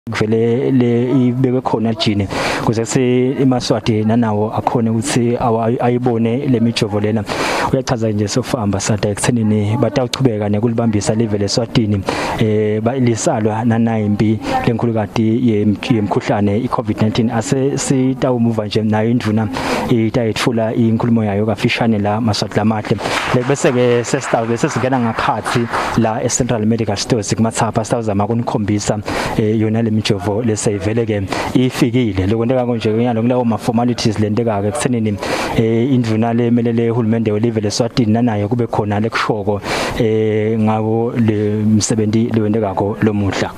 Vele le ibekwe khona jini kuze se eMaswati nanawo akhona ukuthi ayibone le mijovo lena uyachaza nje sofamba sada ekuthenini batawuchubeka nekulibambisa live leSwatini lisalwa nanayimbi lenkhulukati yemkhuhlane iCovid-19 ase sitawumuva nje nayo induna itayithula inkulumo yayo kafishane la Maswati lamahle bese ke sesitawu sesingena ngaphathi la eCentral Medical Stores kuMatsapha sitawuzama ukunikhombisa yona mijovo lesayivele ke ifikile lokwenteka konje nyalo kulawo ma formalities lenteka ke ekuthenini indvuna lemelele uhulumende welive leSwatini nanayo kube khona lekushoko ngabo le msebenzi lewenteka ko lomuhla.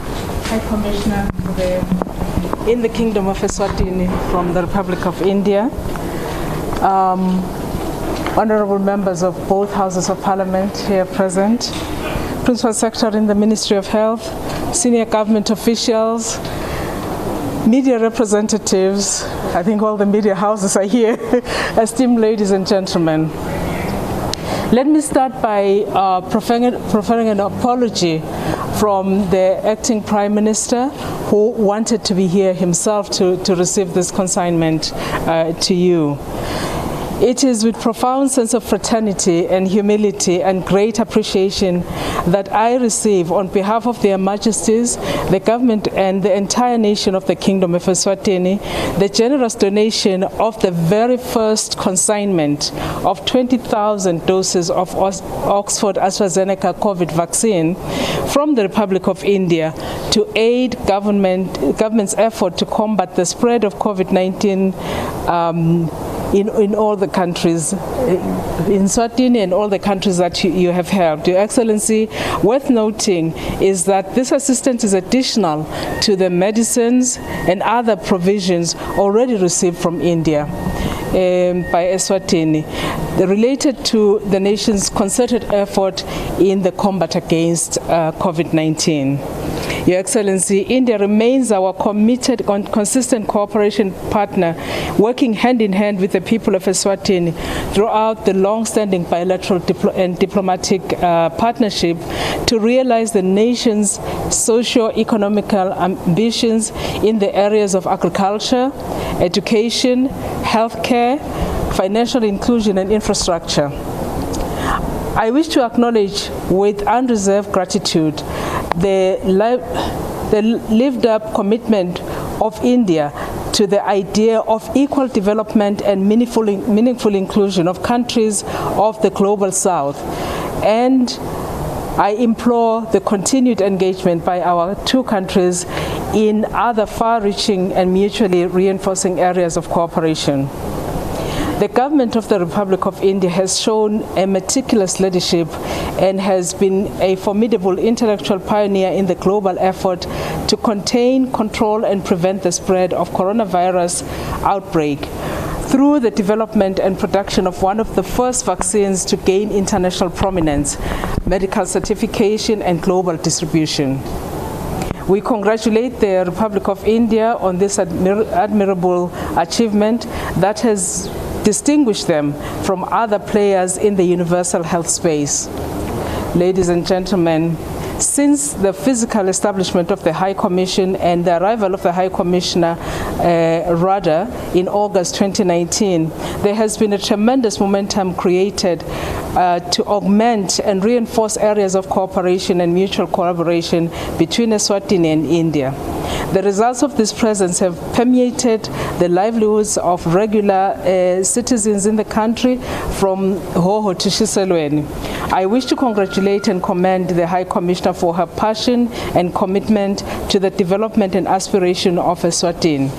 High Commissioner in the Kingdom of Eswatini from the Republic of India, honorable members of both houses of parliament here present, Principal Secretary in the Ministry of Health, senior government officials, media representatives, I think all the media houses are here, esteemed ladies and gentlemen. Let me start by preferring an apology from the acting Prime Minister who wanted to be here himself to receive this consignment to you. It is with profound sense of fraternity and humility and great appreciation that I receive on behalf of their majesties, the government and the entire nation of the Kingdom of Eswatini, the generous donation of the very first consignment of 20,000 doses of Oxford AstraZeneca COVID vaccine from the Republic of India to aid government's effort to combat the spread of COVID-19 in all the countries, in Eswatini and all the countries that you have helped. Your Excellency, worth noting is that this assistance is additional to the medicines and other provisions already received from India by Eswatini, related to the nation's concerted effort in the combat against COVID-19. Your Excellency, India remains our committed and consistent cooperation partner, working hand in hand with the people of Eswatini throughout the long-standing bilateral and diplomatic partnership to realize the nation's socio-economical ambitions in the areas of agriculture, education, healthcare, financial inclusion and infrastructure. I wish to acknowledge with unreserved gratitude the lived-up commitment of India to the idea of equal development and meaningful inclusion of countries of the global south. And I implore the continued engagement by our two countries in other far-reaching and mutually reinforcing areas of cooperation. The government of the Republic of India has shown a meticulous leadership and has been a formidable intellectual pioneer in the global effort to contain, control, and prevent the spread of coronavirus outbreak through the development and production of one of the first vaccines to gain international prominence, medical certification, and global distribution. We congratulate the Republic of India on this admirable achievement that has distinguish them from other players in the universal health space. Ladies and gentlemen, since the physical establishment of the High Commission and the arrival of the High Commissioner Rada in August 2019, there has been a tremendous momentum created to augment and reinforce areas of cooperation and mutual collaboration between Eswatini and India. The results of this presence have permeated the livelihoods of regular citizens in the country from Hoho to Shiselweni. I wish to congratulate and commend the High Commissioner for her passion and commitment to the development and aspiration of Eswatini,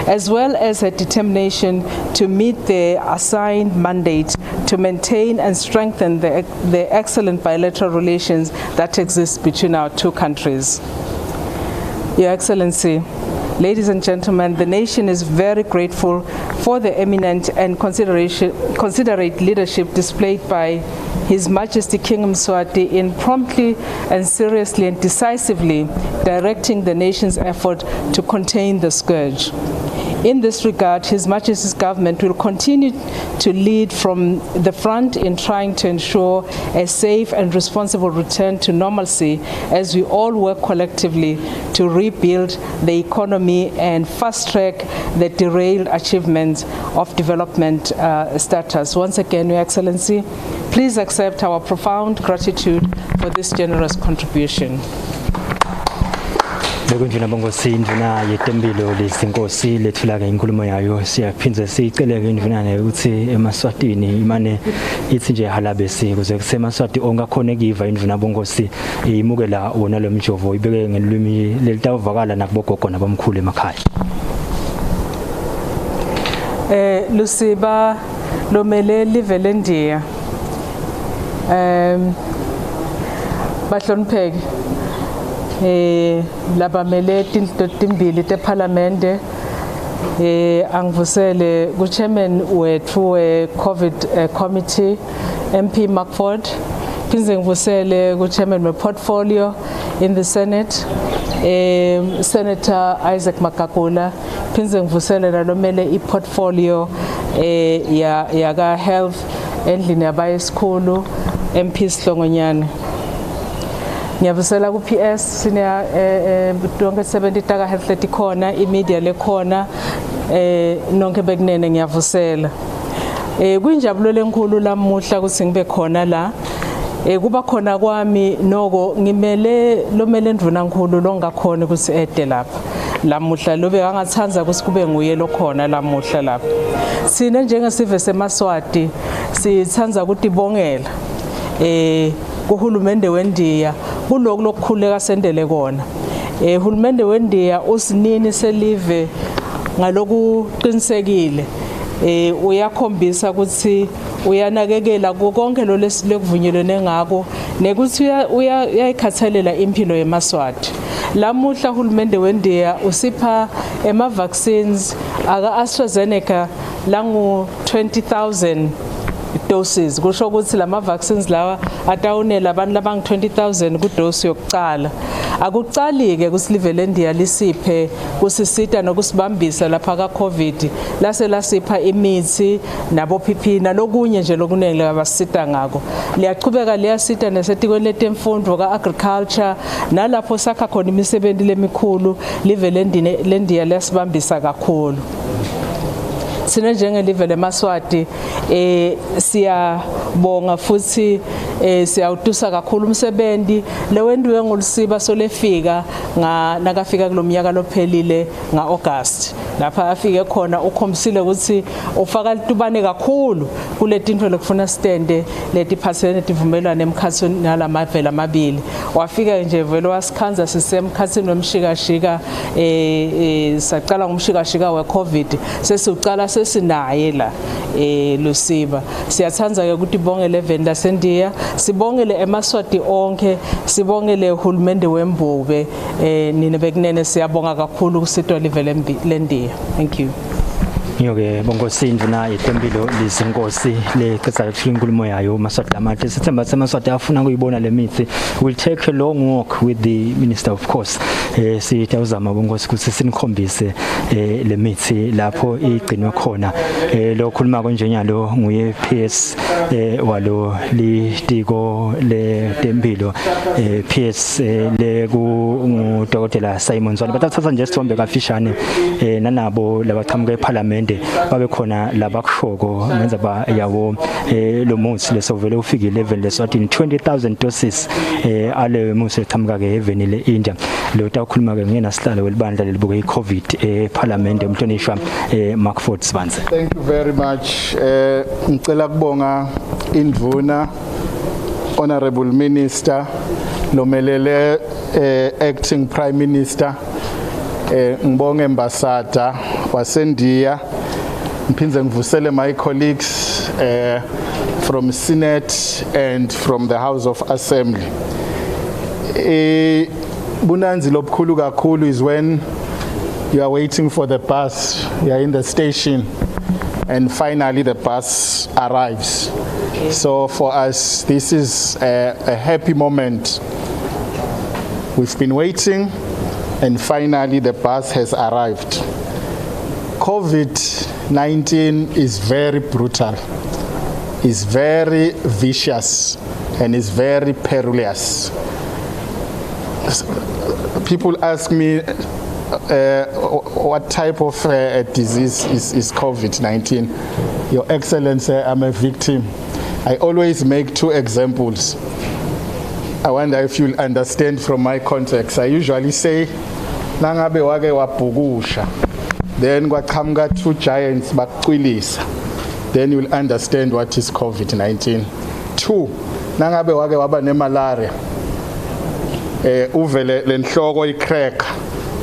as well as her determination to meet the assigned mandate to maintain and strengthen the excellent bilateral relations that exist between our two countries. Your Excellency, ladies and gentlemen, the nation is very grateful for the eminent and considerate leadership displayed by His Majesty King Mswati in promptly and seriously and decisively directing the nation's effort to contain the scourge. In this regard, His Majesty's government will continue to lead from the front in trying to ensure a safe and responsible return to normalcy as we all work collectively to rebuild the economy and fast-track the derailed achievements of development status. Once again, Your Excellency, please accept our profound gratitude for this generous contribution. Bekundina bongosi induna yetembilo lezinkosi lethula ke inkulumo yayo siyaphinze siceleke induna nayo ukuthi eMaswatini imane ithi nje halabesi kuze kuseMaswati ongakhona kiva induna bongosi imukela wona lo mjovo ibeke ngelimi lelitavakala nakubogogo nabamkhulu emakhaya. Lusiba lomele live lendiya. Bahlonipheke. Labamele timbili teParlamente angivusele ku-chairman wethu we-COVID committee MP Makford, phinde ngivusele ku-chairman we-portfolio in the Senate Senator Isaac Makakula, phinde ngivusele nalomele i-portfolio yaka health endlini yabayesikhulu MP Sihlongonyane. Ngiyavusela ku PS sine tonke 70 taka health leti khona imedia lekhona nonke bekunene ngiyavusela kuyinjabulo lenkulu lamuhla ukuthi ngibe khona la kuba khona kwami noko ngimele lomele ndvuna nkulu longakhona ukuthi ede lapha lamuhla lobe angathanza ukuthi kube nguye lokhona lamuhla lapha sine njengesive seMaswati sithanza ukutibongela kuhulumende wendiya kuloko lokukhuleka sendele kona uhulumende wendiya usinini selive ngalokuqinisekile uyakhombisa ukuthi uyanakekela konke lo lesikuvunyelene ngako nekuthi uyayikhathalela impilo yeMaswati. Lamuhla uhulumende wendiya usipha vaccines aka AstraZeneca langu 20,000 doses kusho ukuthi lama vaccines lawa atawunela abantu labang 20,000 ku dose yokuqala akucali ke kusilive lendiya lisiphe kusisita nokusibambisa lapha ka COVID lase lasipha imithi nabo PP nalokunye nje lokunene labasita ngako liyachubeka liyasita nesetikweni letemfundo ka agriculture nalapho sakha khona imisebenzi lemikhulu live lendiya lasibambisa kakhulu. Sine njengelive leMaswati siyabonga futhi siyawutusa kakhulu umsebenzi lewendiwe ngolusiba solefika nakafika kulomnyaka lophelile nga-August lapha afike khona ukhombisile ukuthi ufaka litubane kakhulu kuletinto lekufuna stende letiphathene tivumelwane emkhathini nalamavela amabili wafika nje vele wasikhanza sisemkhathini wemshikashika saqala ngomshikashika we-COVID sesiuqala sesinaye la Lusiba siyathanza ke ukuthi bongele event lasendiya sibongele eMaswati onke sibongele uhulumende wembube nina bekunene siyabonga kakhulu kusitwa live lendiya. Thank you. Ngiyoke bongosi induna yetembilo lezinkosi leqedza ukufika inkulumo yayo Maswati lamahle sithemba seMaswati afuna ukuyibona lemithi. We'll take a long walk with the minister of course sitawuzama bongosi ukuthi sinikhombise lemithi lapho igcinwe khona lo khuluma konjenyalo nguye PS walo litiko letempilo PS le ku Dr. Simon Zwane batathatha nje isithombe kafishane nanabo labaqhamuka eParliament babe khona labakushoko ngenza ba yawo lo muthi lesovele ufike 11 leswathi 20,000 doses ale muthi eqhamuka ke heaven le India lo takhuluma ke ngena sihlalo welibandla lelibuka iCovid eParliament umhlonishwa Makford Sbanze. Thank you very much. Ngicela kubonga indvuna Honorable Minister lomelele Acting Prime Minister ngibonge Ambassador wasendiya ngiphinze ngivusele my colleagues from Senate and from the House of Assembly. Bunanzi lobukhulu kakhulu is when you are waiting for the bus, you are in the station and finally the bus arrives. So for us this is a happy moment. We've been waiting and finally the bus has arrived. COVID-19 is very brutal, is very vicious, and is very perilous. People ask me what type of disease is COVID-19. Your Excellency, I'm a victim. I always make two examples. I wonder if you'll understand from my context. I usually say, nangabe wake wabhukusha, then kwaqhamuka two giants bakucwilisa, then you'll understand what is COVID-19. Two, nangabe wake waba nemalaria, uvele lenhloko icrack,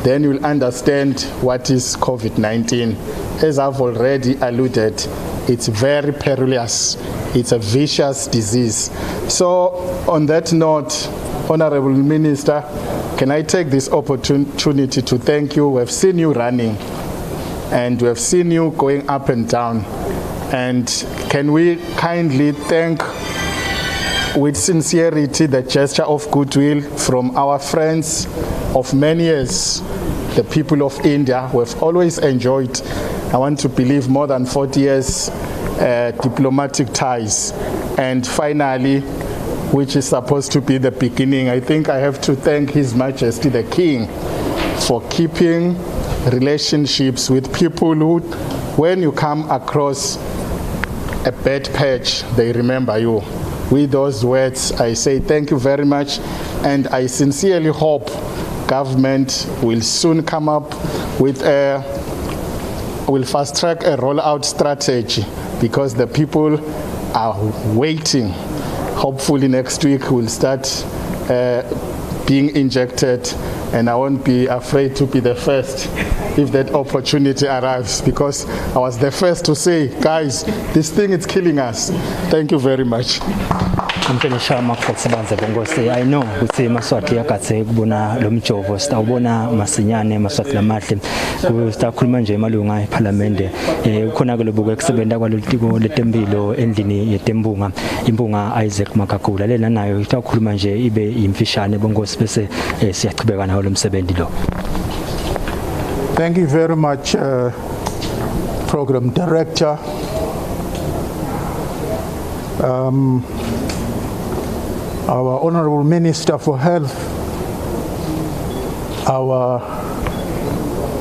then you'll understand what is COVID-19. As I've already alluded, it's very perilous. It's a vicious disease. So on that note, Honorable Minister, can I take this opportunity to thank you? We've seen you running and we've seen you going up and down. And can we kindly thank with sincerity the gesture of goodwill from our friends of many years, the people of India who have always enjoyed, I want to believe, more than 40 years diplomatic ties. And finally, which is supposed to be the beginning, I think I have to thank His Majesty the King for keeping relationships with people who, when you come across a bad patch, they remember you. With those words, I say thank you very much, and I sincerely hope government will soon come up with will fast track a rollout strategy, because the people are waiting. Hopefully next week we'll start being injected, and I won't be afraid to be the first if that opportunity arrives, because I was the first to say, guys, this thing is killing us. Thank you very much. I know ukuthi Maswati yakathe kubona lo mjovo sitawubona masinyane Maswati lamahle kustakhuluma nje emalunga eParliament ukhona ke lobuko ekusebenza kwalolitiko letempilo endlini yetembunga impunga Isaac Makagula lena nayo itakhuluma nje ibe imfishane bongosi bese siyachibeka nawo lo msebenzi lo. Thank you very much, Program Director. Our Honorable Minister for Health, our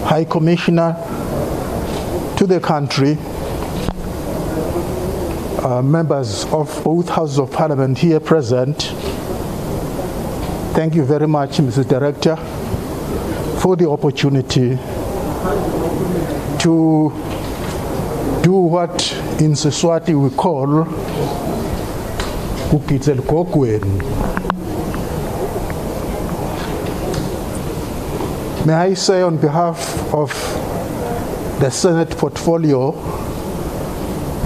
High Commissioner to the country, members of both Houses of Parliament here present. Thank you very much, Mr. Director, for the opportunity to do what in Eswatini we call May I say on behalf of the Senate portfolio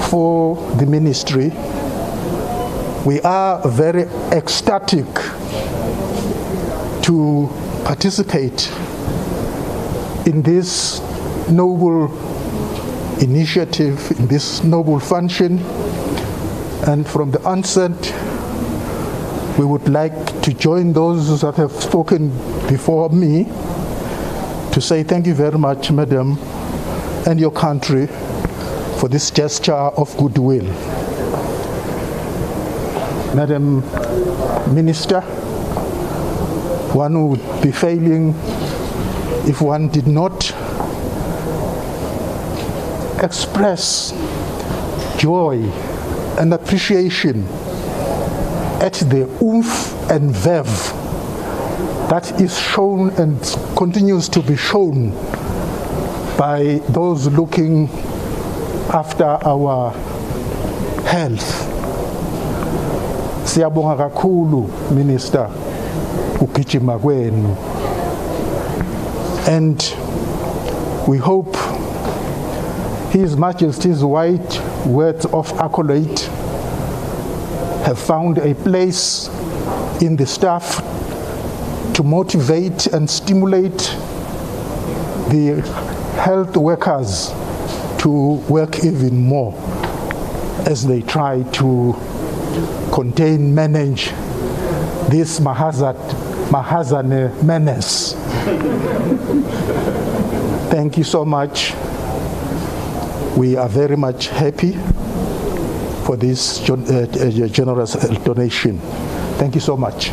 for the ministry, we are very ecstatic to participate in this noble initiative, in this noble function. And from the onset, we would like to join those that have spoken before me to say thank you very much, Madam, and your country for this gesture of goodwill. Madam Minister, one would be failing if one did not express joy and appreciation at the oomph and verve that is shown and continues to be shown by those looking after our health. Siyabonga kakhulu, Minister, ukugijima kwenu. And we hope His Majesty's white words of accolade have found a place in the staff to motivate and stimulate the health workers to work even more as they try to contain, manage this Mahazane menace. Thank you so much. We are very much happy for this generous donation. Thank you so much.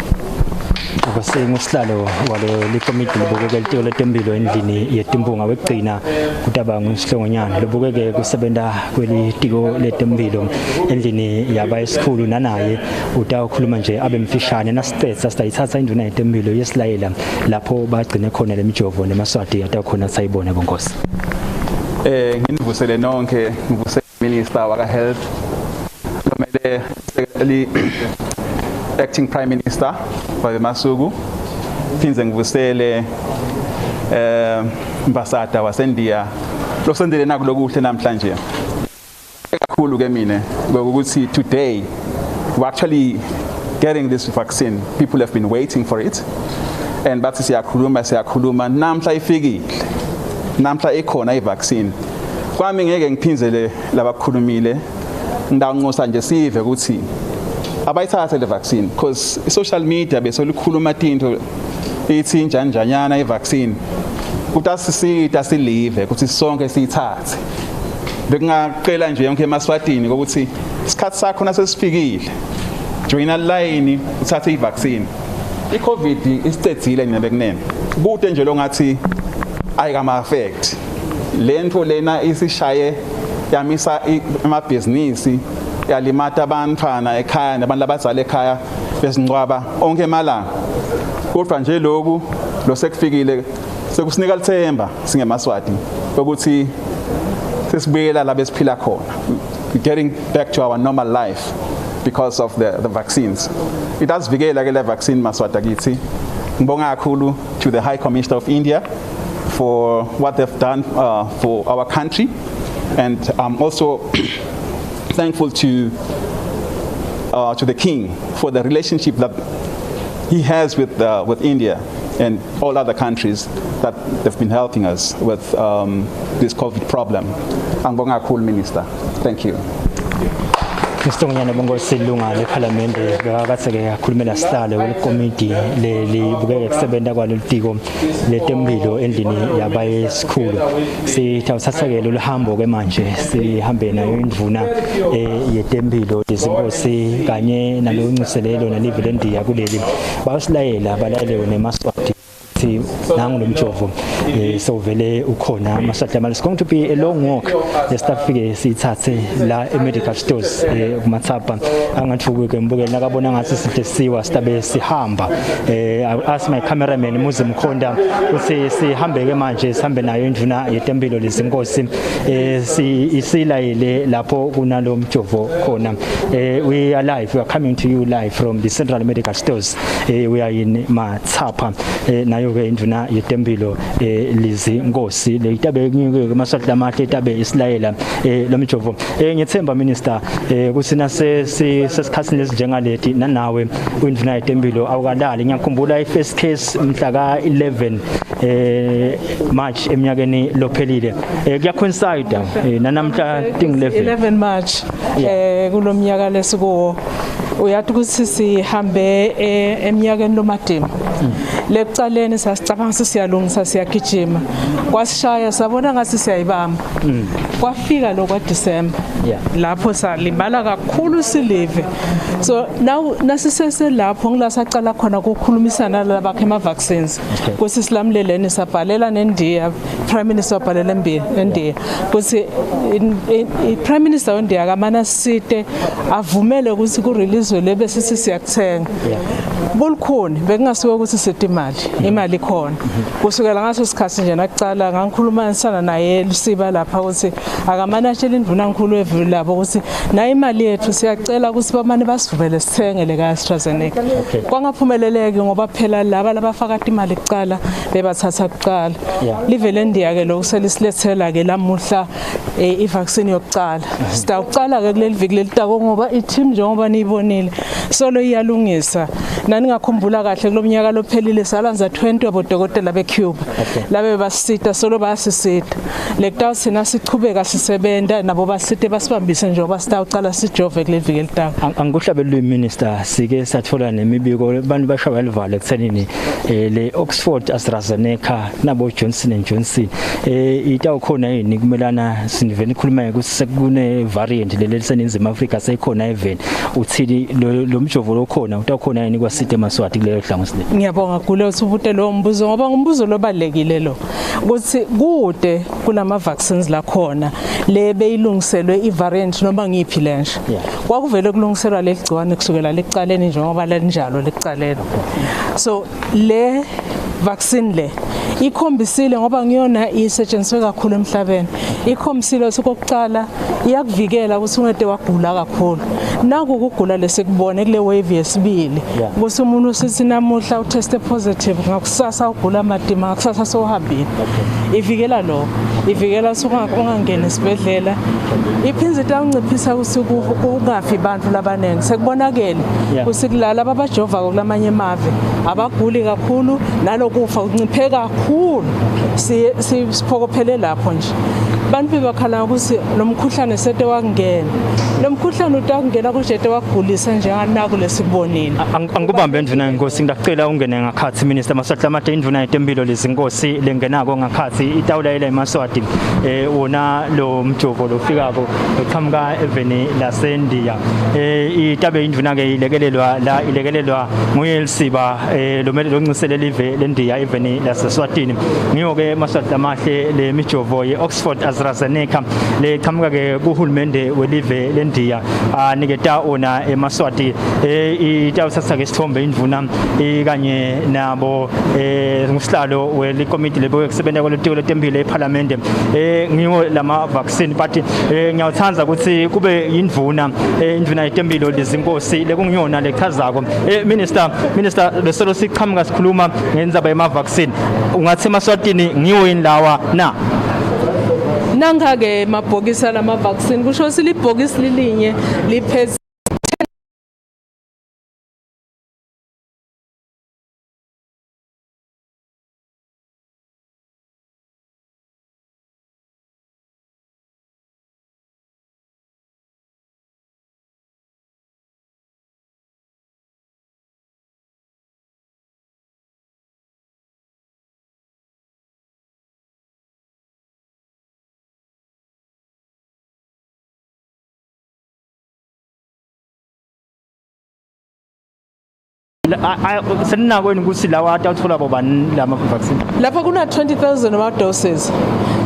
Ngusihlalo walo likomiti libukeke litiko letempilo endlini yetimbunga wekugcina kutabanga usihlongonyana libukeke kusebenta kwelitiko letempilo endlini yaba esikhulu nanaye utawukhuluma nje abe mfishane nasicetha sitayithatha induna yetempilo yesilayela lapho bagcine khona lemijovo nemaswati atakhona sayibone bonkosi. Nginivusele nonke ngivusele minister waka health lomele secretary acting prime minister for Masuku phinze ngivusele ambassador wasendiya losendele naku lokuhle namhlanje kakhulu ke mina ngokuthi today we're actually getting this vaccine. People have been waiting for it and bathi siyakhuluma namhla ifikile namhla ikhona ivaccine kwami ngeke ngiphinzele labakhulumile ndanqosa nje sive ukuthi abayithathe le vaccine because social media besolukhuluma into ithi njanjanyana ivaccine utasisita silive ukuthi sonke siyithathe bekungaqela nje yonke eMaswatini ukuthi isikhathi sakho nasesifikile joina line uthathe ivaccine iCovid isicedzile nebekunene kude nje lo ngathi ayikama affect lento lena isishaye yamisa amabhizinisi yalimata abantwana ekhaya nabantu abazali ekhaya bezingcwaba onke emalanga kodwa nje lokhu lo sekufikile sekusinika lithemba singeMaswati ukuthi sesibuyela la besiphila khona getting back to our normal life because of the vaccines. It does vikela ke le vaccine Maswati kithi. Ngibonga kakhulu to the High Commissioner of India for what they've done for our country, and I'm also thankful to the King for the relationship that he has with India and all other countries that they've been helping us with this COVID problem. Angibonga kakhulu Minister. Thank you. Isitongonyana bongosi lunga leParliament bekatheke akhulumela sihlalo kwekomiti libukeke kusebenza kwalolitiko letempilo endlini yaba esikhulu sithawuthathakela uhambo ke manje sihambe nayo indvuna yetempilo lezinkosi kanye naloncuselelo nalivelendiya kuleli basilayela balalelewe neMaswati nangu lomjovo so vele ukhona Maswati it's going to be a long walk lesitafike sithathe la medical stores kuMatsapha angathuke ke mbukela nakabona ngathi sitesiwa sitabe sihamba ask my cameraman muze mkhonda uthi sihambe ke manje sihambe nayo indvuna yetempilo lezinkosi isilayele lapho kunalo mjovo khona. We are live, we are coming to you live from the Central Medical Stores. We are in Matsapha nayo indvuna yetempilo Lizzie Nkosi le itabe ke Maswati lamahle itabe isilayela lomjovo ngiyethemba minister kusina sesikhathini lesinjengalethi nanawe indvuna yetempilo awukalali ngiyakhumbula i-first case mhla ka 11 March eminyakeni lophelile kuyacoincide nanamhla 11 March kulomnyaka lesikuwo uyathi ukuthi sihambe eminyakeni lomadima lekucaleni sasicabanga sisiyalungisa siyagijima kwasishaya sabona ngathi siyayibamba kwafika lo kwa December lapho salibala kakhulu silive so now nasisese lapho ngilasaqala khona ukukhulumisana labakhe ema vaccines kusi silamleleni sabhalela neNdiya Prime Minister wabhalela eNdiya kusi Prime Minister weNdiya kamana site avumele ukuthi ku release lebe sithi siyakuthenga bolukhona bekungasiwe ukuthi sithi imali ikhona kusukela ngaso sikhathi nje nakucala ngangikhulumanisana naye Lusiba lapha ukuthi akamanashela indvuna ngikhulu evulu labo ukuthi na imali yethu siyacela ukuthi bamane basivele sithengele ka AstraZeneca kwangaphumeleleke ngoba phela laba labafaka imali kucala bebathatha kucala livele ndiya ke lokuselisilethela ke lamuhla ivaccine yokucala sitawucala ke kuleli viki lelitako ngoba i-team njengoba niyibonile solo iyalungisa nani ngakhumbula kahle kulomnyaka lophelile salanza 20 abodokotela beCuba labe basita solo bayasisita lekutawu sina sichubeka sizoqhubeka sisebenta nabo basithe basibambise njengoba sitawuqala sijove kule viki elitaka. Angikushabela Minister sike sathola nemibiko abantu bashaya livalo ekuthenini le Oxford AstraZeneca nabo Johnson & Johnson itawukhona yini kumelana sivele ikhuluma ukuthi kune variant leli liseninzima Africa seyikhona even uthini lo mjovo lokhona utawukhona yini kwaSite Maswati kuleyo hlangothi le. Ngiyabonga kule uthubute lo mbuzo ngoba ngumbuzo lobalekile lo ukuthi kude kulama vaccines la khona le beyilungiselwe ivariant noma ngiphi lenje kwakuvele kulungiselwa leligciwane kusukela lecaleni njengoba lenjalo lecaleni so le vaccine le ikhombisile ngoba ngiyona isetshenziswe kakhulu emhlabeni ikhombisile ukuthi kokuqala iyakuvikela ukuthi ungede wagula kakhulu naku ukugula lesikubone kule wave yesibili ukuthi umuntu usithi namuhla uteste positive ngakusasa ugula amadima ngakusasa sohambile ivikela lo ivikela ungangena esibedlela iphinze itanciphisa ukuthi kungafi abantu labanenge sekubonakele kusikulala abajova kulamanye emave abaguli kakhulu nalokufa unciphe kakhulu siphokophele lapho nje bantu bakhala ukuthi lo mkhuhlane sete wakungena lo mkhuhlane utakungena kujete wakugulisa njenganako lesibonile angikubambe Ndvuna Nkosi ngicela ungene ngakhathi Minister Matsapha manje Ndvuna yetempilo Lizzie Nkosi lengenako ngakhathi itawulayela eMaswati wona lo mjovo lofikako eqhamuka eveni laseNdiya itabe Ndvuna ke ilekelelwa nguYelsiba lo ncinselela ive leNdiya eveni laseSwatini ngiyo ke Matsapha mahle le mijovo yeOxford AstraZeneca le qhamuka ke kuhulumende welive leNdiya aniketa ona eMaswati itawusatha ke isithombe Ndvuna kanye nabo ngusihlalo welikomiti lebo kusebenza kwelitiko letempilo eParliament ngiwo lama vaccine but ngiyawuthanda ukuthi kube yindvuna yetempilo Lizzie Nkosi lekungiyona lechazako minister beselo siqhamuka sikhuluma ngendzaba yema vaccine ungathi eMaswatini ngiwo inlawa na nanga ke mabhokisi lama vaccine kusho silibhokisi lilinye lipheze senako ukuthi lawa atawuthola bobani lama vaccine lapha kuna 20,000 ama doses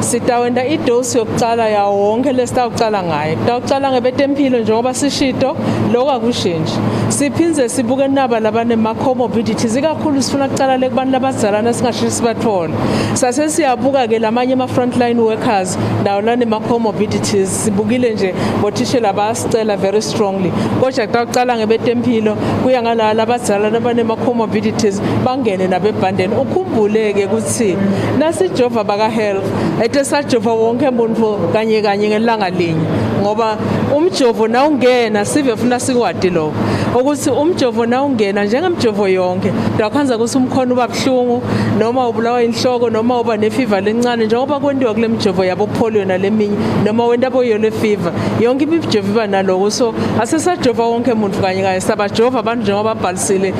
sitawenda idose yokuqala ya wonke lesitawuqala ngayo tawuqala ngebetempilo njengoba sishito lokho akushinji siphinze sibuke naba labane ma comorbidities ikakhulu sifuna ukuqala lekubantu labadzalana singashisi sibathona sase siyabuka ke lamanye ama frontline workers nawo lane ma comorbidities sibukile nje bothishela bayasicela very strongly kodwa tawuqala ngebetempilo kuya ngala labadzalana nabane ma comorbidities bangene nabebhandeni ukhumbuleke ukuthi nasijova baka health ete sajova wonke umuntu kanye ngelanga linye ngoba umjovo na ungena sive funa sikwadi lo ukuthi umjovo na ungena njengemjovo yonke ndakhanza ukuthi umkhono ubabhlungu noma ubulawa inhloko noma uba nefiva lencane njengoba kwendiwa kule mjovo yabo polio naleminye noma wenda boyole fever yonke imijovo iba naloko so asesajova wonke umuntu kanye sabajova abantu njengoba babhalisile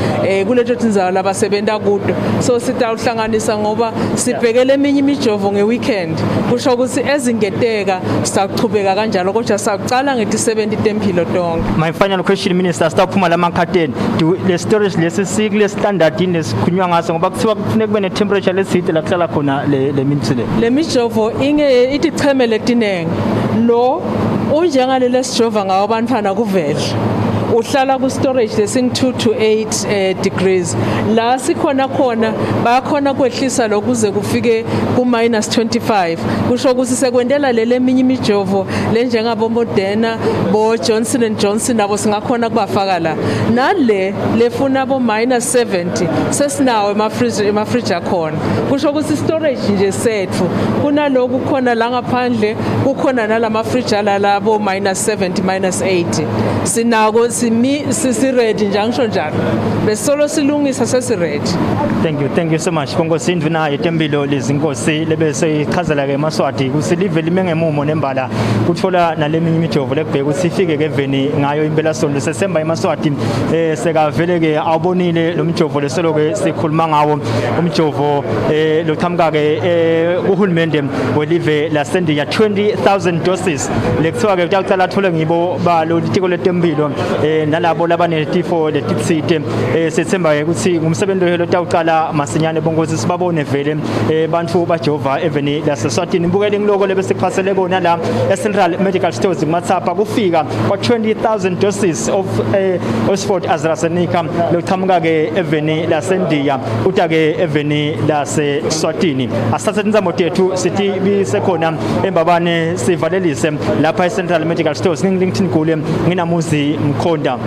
kuletho tinzawo labasebenta kude so sitawuhlanganisa ngoba sibhekele eminye imijovo ngeweekend kusho ukuthi ezingeteka sisaqhubeka kanjalo kodwa saqala nge-70 tempilo tonke. My final question Minister sitaphuma lama curtain le storage lesikule standard inesikhulunywa ngaso ngoba kuthiwa kufuneka kube ne temperature leside la kuhlala khona le mithi le mijovo inge ithi cheme letinenge lo unjengale lesijova ngawo bantwana kuvele uhlala ku storage lesing 2 to 8 degrees la sikhona bayakhona kwehlisa lokuze kufike ku -25 kusho ukuthi sekwendela lele minye imijovo lenjengabo Moderna bo Johnson & Johnson nabo singakhona kubafaka la nale lefuna bo -70 sesinawo emafridge akhona kusho ukuthi storage nje sethu kunaloku khona la ngaphandle kukhona nalama fridge ala labo -70 -80 sinako sisi-ready njangisho njalo besolo silungisa sesi-ready. Thank you so much. Bongosi indvuna yetempilo Lizzie Nkosi lebese ichazela ke eMaswati ukuthi live lime ngemumo nembala kuthola naleminye imijovo lekubheka ukuthi ifike ke eveni ngayo impela sonto sesemba eMaswati sekavele ke awubonile lo mjovo leselo ke sikhuluma ngawo umjovo lo qhamuka ke uhulumende welive laseNdiya 20,000 doses lekuthiwa ke kutaqala athole ngibo balo litiko letempilo nalabo labanetifo letitsite sethemba ke ukuthi ngumsebenzi lo tawuqala masinyane bongosi sibabone vele bantu bajova eveni laseSwatini ibukele ngiloko lebese kuphasele kona la eCentral Medical Stores Matsapha kufika kwa 20,000 doses of Oxford AstraZeneca loqhamuka ke eveni laseNdiya uta ke eveni laseSwatini asathe inzamo tethu sithi bisekhona embabane sivalelise lapha eCentral Medical Stores ngingithini kule nginamuzi Mkhonda.